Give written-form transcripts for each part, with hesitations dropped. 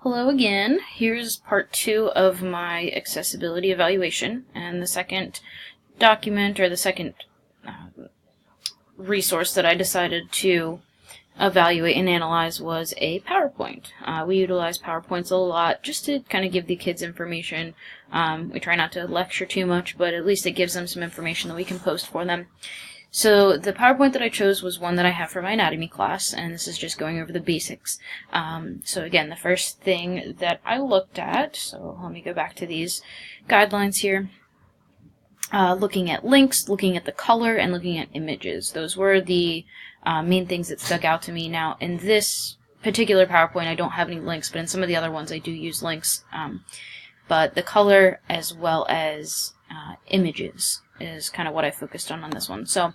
Hello again. Here's part 2 of my accessibility evaluation, and the second document, or the second resource that I decided to evaluate and analyze was a PowerPoint. We utilize PowerPoints a lot just to kind of give the kids information. We try not to lecture too much, but at least it gives them some information that we can post for them. So the PowerPoint that I chose was one that I have for my anatomy class, and this is just going over the basics. So again, the first thing that I looked at, so let me go back to these guidelines here, looking at links, looking at the color, and looking at images. Those were the main things that stuck out to me. Now, in this particular PowerPoint, I don't have any links, but in some of the other ones I do use links. But the color as well as images is kind of what I focused on this one. So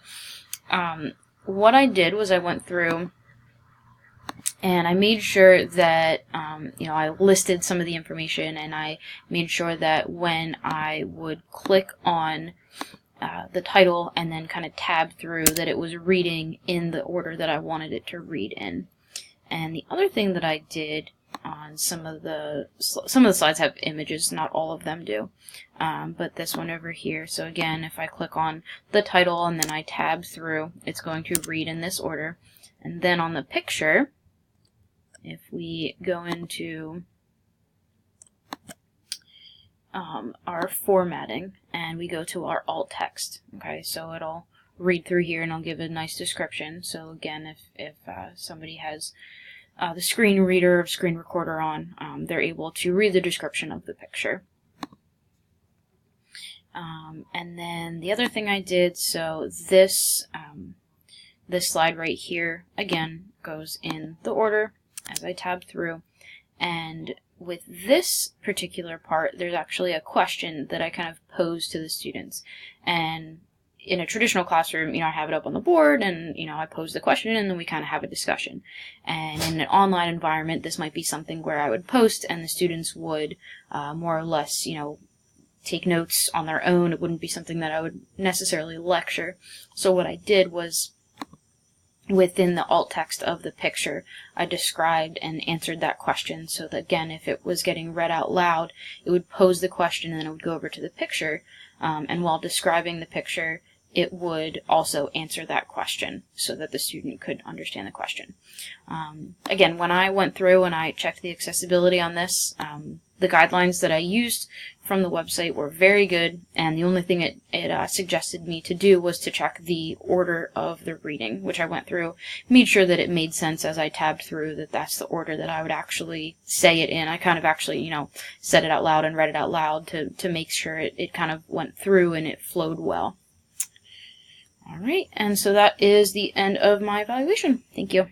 what I did was I went through and I made sure that I listed some of the information, and I made sure that when I would click on the title and then kind of tab through, that it was reading in the order that I wanted it to read in. And the other thing that I did on some of the slides have images, not all of them do, but this one over here. So again, if I click on the title and then I tab through, it's going to read in this order. And then on the picture, if we go into our formatting and we go to our alt text, okay, so it'll read through here and I'll give a nice description. So again, if somebody has the screen reader or screen recorder on, they're able to read the description of the picture. And then the other thing I did, so this slide right here, again, goes in the order as I tab through. And with this particular part, there's actually a question that I kind of pose to the students. And in a traditional classroom, I have it up on the board and, I pose the question and then we kind of have a discussion. And in an online environment, this might be something where I would post and the students would more or less, take notes on their own. It wouldn't be something that I would necessarily lecture. So what I did was, within the alt text of the picture, I described and answered that question, so that again, if it was getting read out loud, it would pose the question and then it would go over to the picture, and while describing the picture, it would also answer that question so that the student could understand the question. Again, when I went through and I checked the accessibility on this, the guidelines that I used from the website were very good, and the only thing it suggested me to do was to check the order of the reading, which I went through, made sure that it made sense as I tabbed through, that that's the order that I would actually say it in. I kind of actually, said it out loud and read it out loud to make sure it kind of went through and it flowed well. Alright, and so that is the end of my evaluation. Thank you.